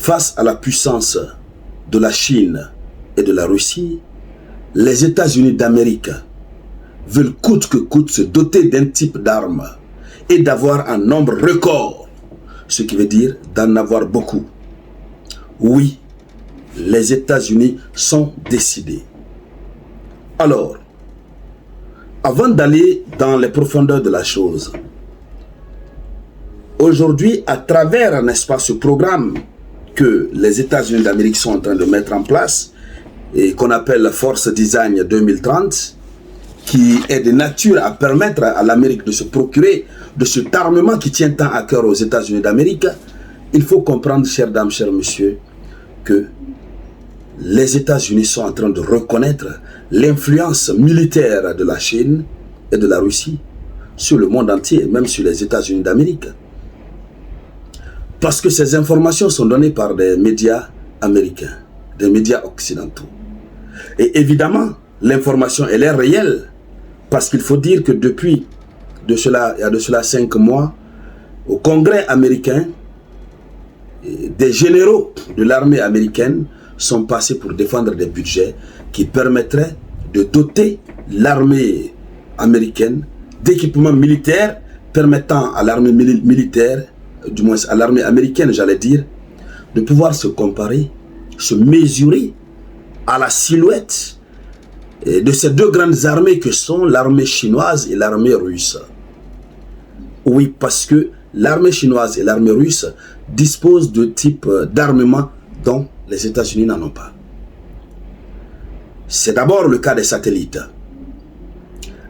face à la puissance de la Chine et de la Russie, les États-Unis d'Amérique veulent coûte que coûte se doter d'un type d'armes et d'avoir un nombre record, ce qui veut dire d'en avoir beaucoup. Oui, les États-Unis sont décidés. Alors, avant d'aller dans les profondeurs de la chose, aujourd'hui, à travers, n'est-ce pas, ce programme que les États-Unis d'Amérique sont en train de mettre en place et qu'on appelle la Force Design 2030, qui est de nature à permettre à l'Amérique de se procurer de cet armement qui tient tant à cœur aux États-Unis d'Amérique, il faut comprendre, chères dames, chers messieurs, que les États-Unis sont en train de reconnaître l'influence militaire de la Chine et de la Russie sur le monde entier, même sur les États-Unis d'Amérique. Parce que ces informations sont données par des médias américains, des médias occidentaux. Et évidemment, l'information, elle est réelle, parce qu'il faut dire que depuis, il y a de cela 5 mois, au Congrès américain, des généraux de l'armée américaine sont passés pour défendre des budgets qui permettraient de doter l'armée américaine d'équipements militaires permettant à l'armée militaire, du moins à l'armée américaine, j'allais dire, de pouvoir se comparer, se mesurer à la silhouette de ces deux grandes armées que sont l'armée chinoise et l'armée russe. Oui, parce que l'armée chinoise et l'armée russe disposent de types d'armement dont les États-Unis n'en ont pas. C'est d'abord le cas des satellites.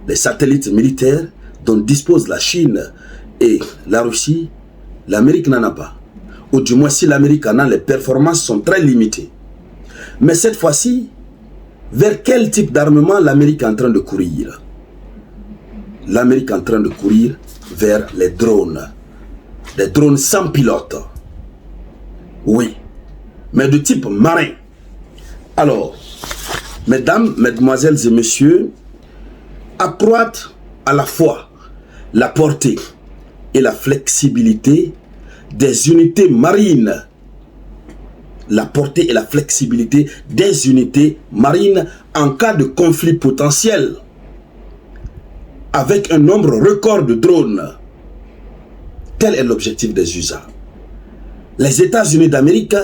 Les satellites militaires dont disposent la Chine et la Russie, l'Amérique n'en a pas. Ou du moins, si l'Amérique en a, les performances sont très limitées. Mais cette fois-ci, vers quel type d'armement l'Amérique est en train de courir? L'Amérique est en train de courir vers les drones. Des drones sans pilote. Oui, mais de type marin. Alors, mesdames, mesdemoiselles et messieurs, accroître à la fois la portée et la flexibilité des unités marines. La portée et la flexibilité des unités marines en cas de conflit potentiel avec un nombre record de drones. Tel est l'objectif des USA. Les États-Unis d'Amérique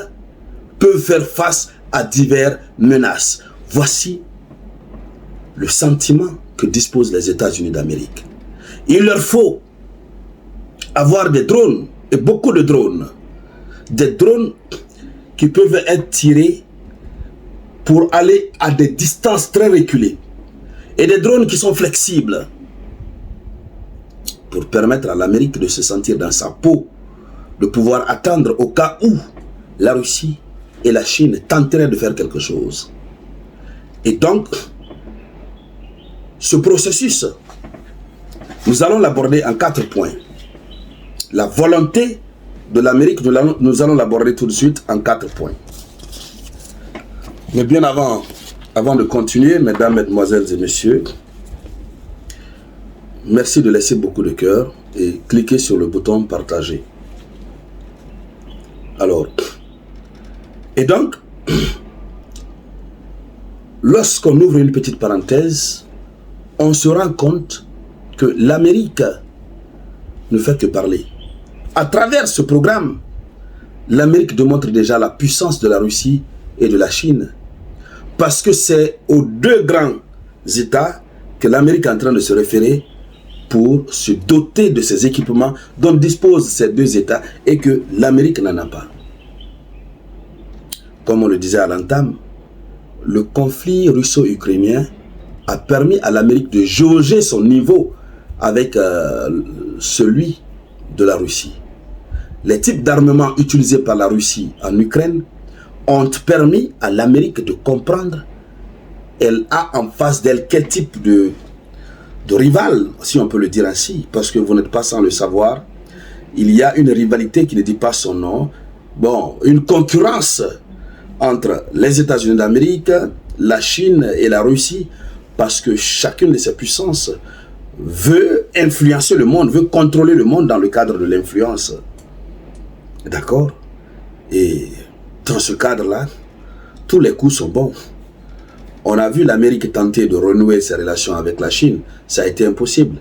peuvent faire face à diverses menaces. Voici le sentiment que disposent les États-Unis d'Amérique. Il leur faut avoir des drones, et beaucoup de drones. Des drones qui peuvent être tirés pour aller à des distances très reculées. Et des drones qui sont flexibles pour permettre à l'Amérique de se sentir dans sa peau, de pouvoir attendre au cas où la Russie et la Chine tenteraient de faire quelque chose. Et donc, ce processus, nous allons l'aborder en 4 points. La volonté de l'Amérique, nous allons l'aborder tout de suite en 4 points. Mais bien avant de continuer, mesdames, mesdemoiselles et messieurs, merci de laisser beaucoup de cœur et cliquez sur le bouton partager. Alors, et donc, lorsqu'on ouvre une petite parenthèse, on se rend compte que l'Amérique ne fait que parler. À travers ce programme, l'Amérique démontre déjà la puissance de la Russie et de la Chine. Parce que c'est aux deux grands États que l'Amérique est en train de se référer pour se doter de ces équipements dont disposent ces deux États et que l'Amérique n'en a pas. Comme on le disait à l'entame, le conflit russo-ukrainien a permis à l'Amérique de jauger son niveau avec celui de la Russie. Les types d'armements utilisés par la Russie en Ukraine ont permis à l'Amérique de comprendre elle a en face d'elle quel type de rival, si on peut le dire ainsi, parce que vous n'êtes pas sans le savoir, il y a une rivalité qui ne dit pas son nom, bon, une concurrence entre les États-Unis d'Amérique, la Chine et la Russie, parce que chacune de ces puissances veut influencer le monde, veut contrôler le monde dans le cadre de l'influence. D'accord? Et dans ce cadre-là, tous les coups sont bons. On a vu l'Amérique tenter de renouer ses relations avec la Chine. Ça a été impossible.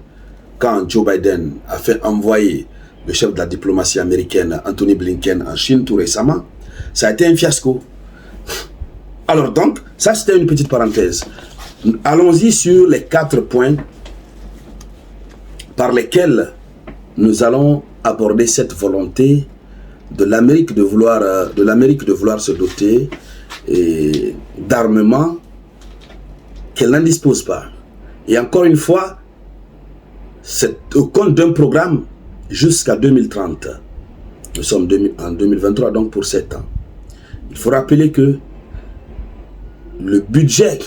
Quand Joe Biden a fait envoyer le chef de la diplomatie américaine, Anthony Blinken, en Chine tout récemment, ça a été un fiasco. Alors donc, ça c'était une petite parenthèse. Allons-y sur les 4 points par lesquels nous allons aborder cette volonté de l'Amérique de vouloir se doter d'armements qu'elle n'en dispose pas. Et encore une fois, c'est au compte d'un programme jusqu'à 2030. Nous sommes en 2023, donc pour 7 ans. Il faut rappeler que le budget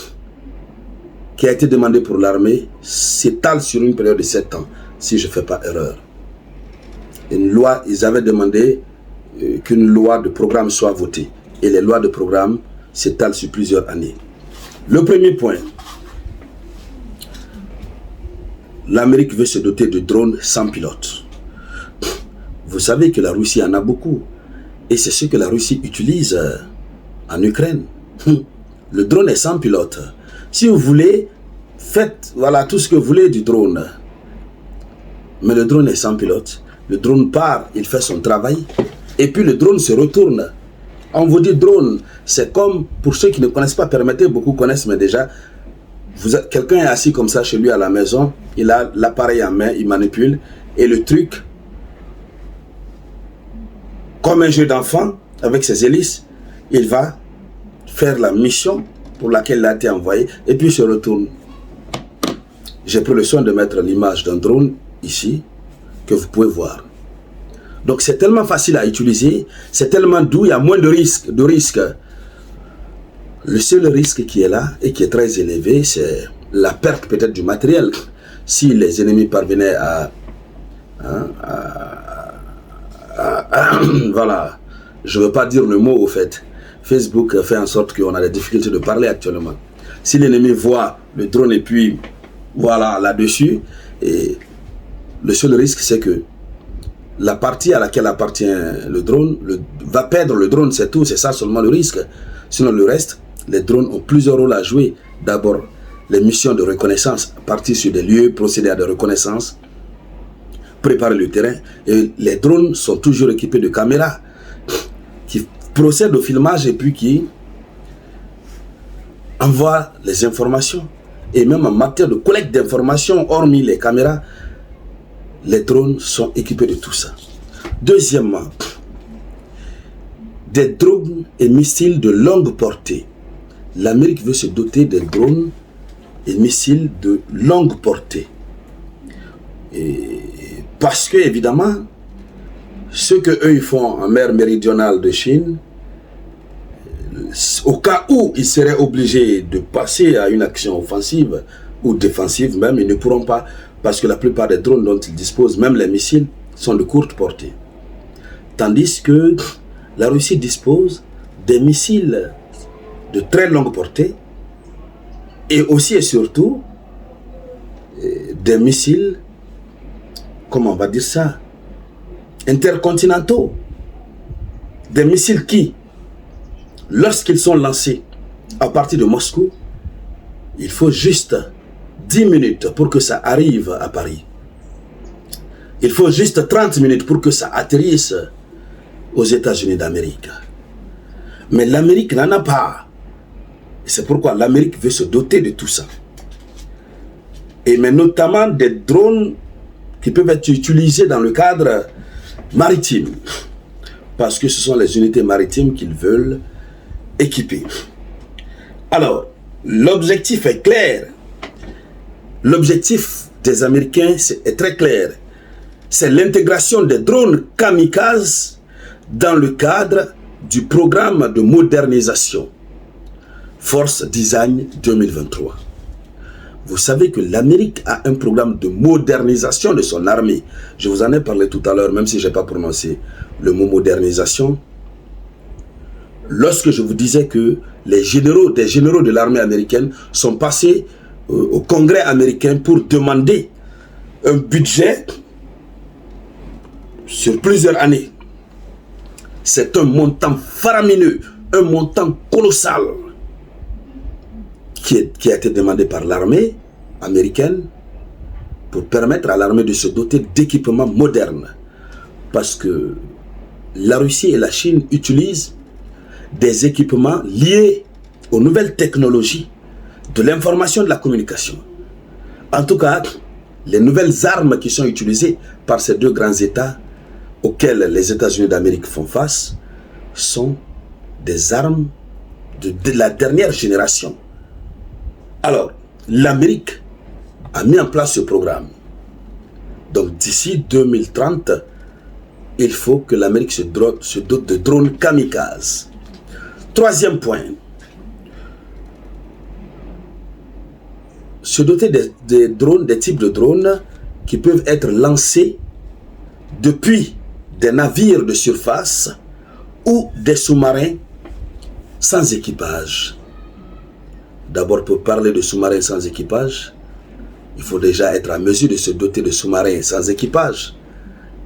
qui a été demandé pour l'armée s'étale sur une période de 7 ans, si je ne fais pas erreur. Une loi, ils avaient demandé qu'une loi de programme soit votée. Et les lois de programme s'étalent sur plusieurs années. Le premier point, l'Amérique veut se doter de drones sans pilote. Vous savez que la Russie en a beaucoup. Et c'est ce que la Russie utilise en Ukraine. Le drone est sans pilote. Si vous voulez, faites voilà, tout ce que vous voulez du drone. Mais le drone est sans pilote. Le drone part, il fait son travail. Et puis le drone se retourne. On vous dit drone, c'est comme, pour ceux qui ne connaissent pas, permettez, beaucoup connaissent, mais déjà, quelqu'un est assis comme ça chez lui à la maison, il a l'appareil en main, il manipule, et le truc, comme un jeu d'enfant, avec ses hélices, il va faire la mission pour laquelle il a été envoyé, et puis il se retourne. J'ai pris le soin de mettre l'image d'un drone ici, que vous pouvez voir. Donc c'est tellement facile à utiliser, c'est tellement doux, il y a moins de risques. Le seul risque qui est là et qui est très élevé, c'est la perte peut-être du matériel. Si les ennemis parvenaient voilà, je ne veux pas dire le mot au fait. Facebook fait en sorte qu'on a des difficultés de parler actuellement. Si l'ennemi voit le drone et puis voilà là-dessus, et le seul risque c'est que la partie à laquelle appartient le drone va perdre le drone, c'est tout, c'est ça seulement le risque. Sinon le reste, les drones ont plusieurs rôles à jouer. D'abord, les missions de reconnaissance, partir sur des lieux, procéder à des reconnaissances, préparer le terrain. Et les drones sont toujours équipés de caméras qui procèdent au filmage et puis qui envoient les informations. Et même en matière de collecte d'informations, hormis les caméras, les drones sont équipés de tout ça. Deuxièmement, des drones et missiles de longue portée. L'Amérique veut se doter des drones et missiles de longue portée. Et parce que, évidemment, ce qu'eux ils font en mer méridionale de Chine, au cas où ils seraient obligés de passer à une action offensive ou défensive même, ils ne pourront pas, parce que la plupart des drones dont ils disposent, même les missiles, sont de courte portée. Tandis que la Russie dispose des missiles de très longue portée et aussi et surtout des missiles, comment on va dire ça, intercontinentaux. Des missiles qui, lorsqu'ils sont lancés à partir de Moscou, il faut juste 10 minutes pour que ça arrive à Paris. Il faut juste 30 minutes pour que ça atterrisse aux États-Unis d'Amérique. Mais l'Amérique n'en a pas. C'est pourquoi l'Amérique veut se doter de tout ça. Et mais notamment des drones qui peuvent être utilisés dans le cadre maritime. Parce que ce sont les unités maritimes qu'ils veulent équiper. Alors, l'objectif est clair. L'objectif des Américains est très clair. C'est l'intégration des drones kamikazes dans le cadre du programme de modernisation Force Design 2023. Vous savez que l'Amérique a un programme de modernisation de son armée. Je vous en ai parlé tout à l'heure, même si je n'ai pas prononcé le mot modernisation. Lorsque je vous disais que des généraux de l'armée américaine sont passés au Congrès américain pour demander un budget sur plusieurs années. C'est un montant faramineux, un montant colossal qui a été demandé par l'armée américaine pour permettre à l'armée de se doter d'équipements modernes. Parce que la Russie et la Chine utilisent des équipements liés aux nouvelles technologies de l'information et de la communication. En tout cas, les nouvelles armes qui sont utilisées par ces deux grands États auxquels les États-Unis d'Amérique font face sont des armes de la dernière génération. Alors, l'Amérique a mis en place ce programme. Donc, d'ici 2030, il faut que l'Amérique se dote de drones kamikazes. Troisième point, se doter des drones, des types de drones qui peuvent être lancés depuis des navires de surface ou des sous-marins sans équipage. D'abord, pour parler de sous-marins sans équipage, il faut déjà être en mesure de se doter de sous-marins sans équipage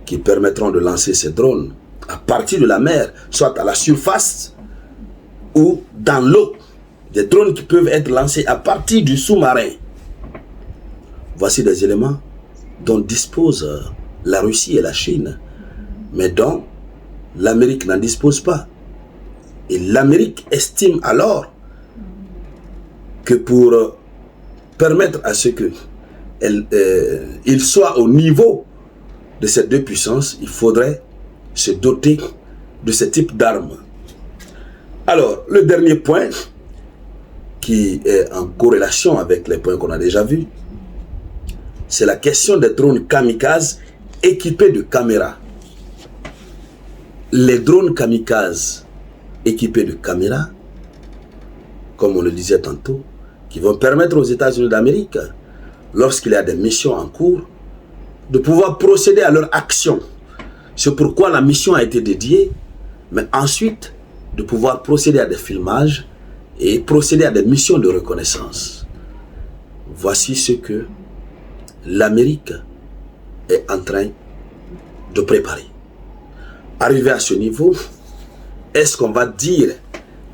qui permettront de lancer ces drones à partir de la mer, soit à la surface ou dans l'eau. Des drones qui peuvent être lancés à partir du sous-marin. Voici des éléments dont disposent la Russie et la Chine, mais dont l'Amérique n'en dispose pas. Et l'Amérique estime alors que pour permettre à ce qu'il soit au niveau de ces deux puissances, il faudrait se doter de ce type d'armes. Alors, le dernier point, qui est en corrélation avec les points qu'on a déjà vus, c'est la question des drones kamikazes équipés de caméras. Les drones kamikazes équipés de caméras, comme on le disait tantôt, qui vont permettre aux États-Unis d'Amérique, lorsqu'il y a des missions en cours, de pouvoir procéder à leur action. C'est pourquoi la mission a été dédiée, mais ensuite de pouvoir procéder à des filmages et procéder à des missions de reconnaissance. Voici ce que l'Amérique est en train de préparer. Arrivé à ce niveau, est-ce qu'on va dire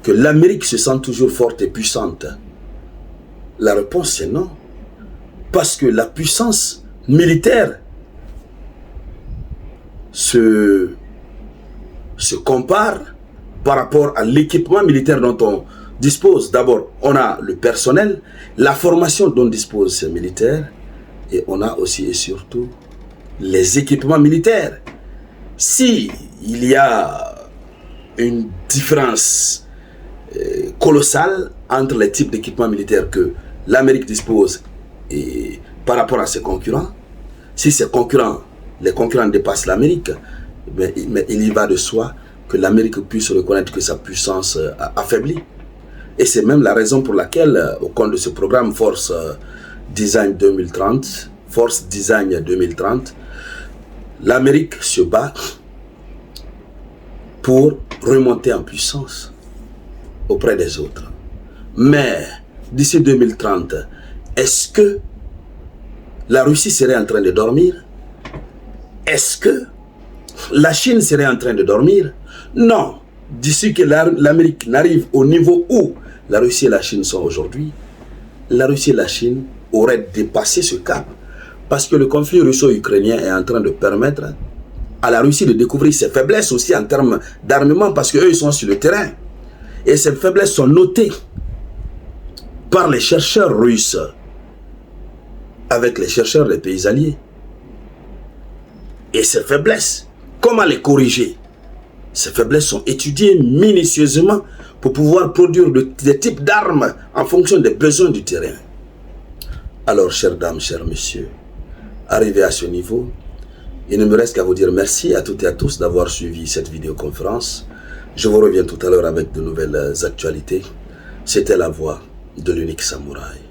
que l'Amérique se sent toujours forte et puissante? La réponse est non. Parce que la puissance militaire se compare par rapport à l'équipement militaire dont on dispose. D'abord, on a le personnel, la formation dont disposent ces militaires, et on a aussi et surtout les équipements militaires. Si il y a une différence colossale entre les types d'équipements militaires que l'Amérique dispose et par rapport à ses concurrents, si ces concurrents, les concurrents dépassent l'Amérique, mais il y va de soi que l'Amérique puisse reconnaître que sa puissance affaiblit. Et c'est même la raison pour laquelle, au compte de ce programme Force Design 2030, l'Amérique se bat pour remonter en puissance auprès des autres. Mais d'ici 2030, est-ce que la Russie serait en train de dormir? Est-ce que la Chine serait en train de dormir? Non. D'ici que l'Amérique n'arrive au niveau où la Russie et la Chine sont aujourd'hui, la Russie et la Chine auraient dépassé ce cap. Parce que le conflit russo-ukrainien est en train de permettre à la Russie de découvrir ses faiblesses aussi en termes d'armement, parce qu'eux, ils sont sur le terrain. Et ces faiblesses sont notées par les chercheurs russes avec les chercheurs des pays alliés. Et ces faiblesses, comment les corriger? Ces faiblesses sont étudiées minutieusement pour pouvoir produire des types d'armes en fonction des besoins du terrain. Alors, chères dames, chers messieurs, arrivé à ce niveau, il ne me reste qu'à vous dire merci à toutes et à tous d'avoir suivi cette vidéoconférence. Je vous reviens tout à l'heure avec de nouvelles actualités. C'était la voix de l'unique samouraï.